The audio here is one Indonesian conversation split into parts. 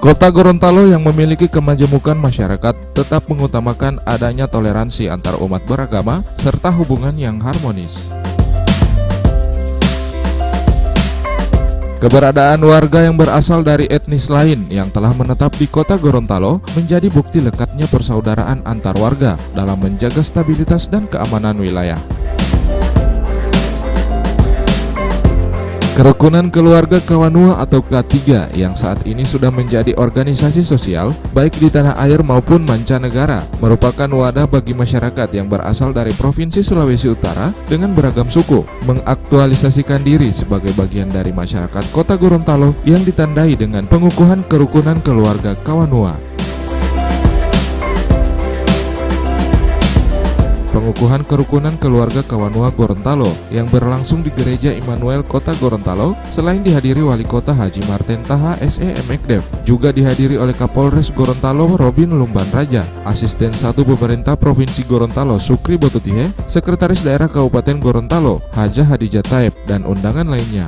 Kota Gorontalo yang memiliki kemajemukan masyarakat tetap mengutamakan adanya toleransi antar umat beragama serta hubungan yang harmonis. Keberadaan warga yang berasal dari etnis lain yang telah menetap di Kota Gorontalo menjadi bukti lekatnya persaudaraan antar warga dalam menjaga stabilitas dan keamanan wilayah. Kerukunan Keluarga Kawanua atau K3 yang saat ini sudah menjadi organisasi sosial baik di tanah air maupun mancanegara merupakan wadah bagi masyarakat yang berasal dari Provinsi Sulawesi Utara dengan beragam suku mengaktualisasikan diri sebagai bagian dari masyarakat Kota Gorontalo yang ditandai dengan pengukuhan kerukunan Keluarga Kawanua. Pengukuhan kerukunan Keluarga Kawanua Gorontalo yang berlangsung di Gereja Immanuel Kota Gorontalo selain dihadiri Wali Kota Haji Marten Taha SE Mekdev, juga dihadiri oleh Kapolres Gorontalo Robin Lumban Raja, Asisten 1 Pemerintah Provinsi Gorontalo Sukri Botutihe, Sekretaris Daerah Kabupaten Gorontalo Haja Hadijah Taib, dan undangan lainnya.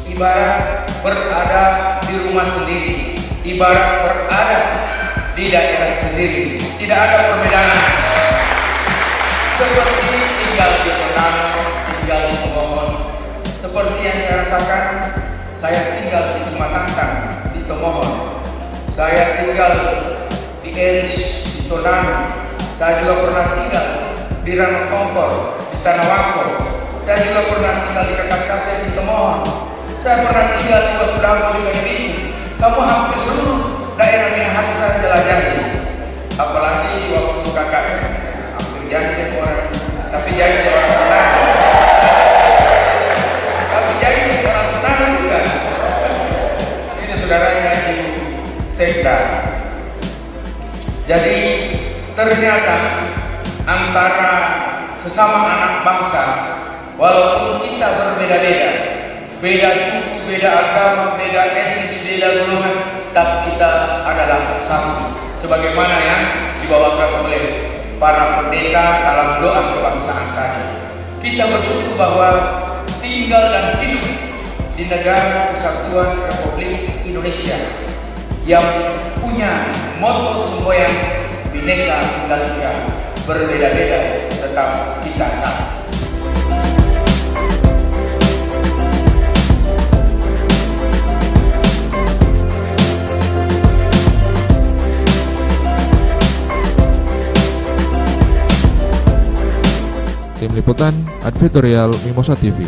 Ibarat berada di rumah sendiri, ibarat berada di daerah sendiri, tidak ada perbedaan. Seperti tinggal di tenang, tinggal di Tomohon. Seperti yang saya rasakan, saya tinggal di Cimatangtang, di Tomohon. Saya tinggal di Eris, di Tonang. Saya juga pernah tinggal di Ranokongkor, di Tanah Wangko. Saya juga pernah tinggal di Kakaskase, di Tomohon. Saya pernah tinggal di Wasudamo, di Kalimantan. Kamu hampir seluruh daerah Minahasa saya jelajahi, apalagi waktu KKN hampir jadi orang, tapi jadi orang Tanah, tapi jadi orang Tanah juga. Ini saudaranya di Sekda. Jadi ternyata antara sesama anak bangsa, walaupun kita berbeda-beda, beda suku, beda agama, beda etnis, beda golongan, tapi kita adalah satu, sebagaimana yang dibawakan oleh para pendeta dalam doa kebangsaan tadi. Kita bersyukur bahwa tinggal dan hidup di negara Kesatuan Republik Indonesia yang punya moto semboyan Bhinneka Tunggal Ika, berbeda-beda tetap kita satu. Tim Liputan Advertorial Mimosa TV.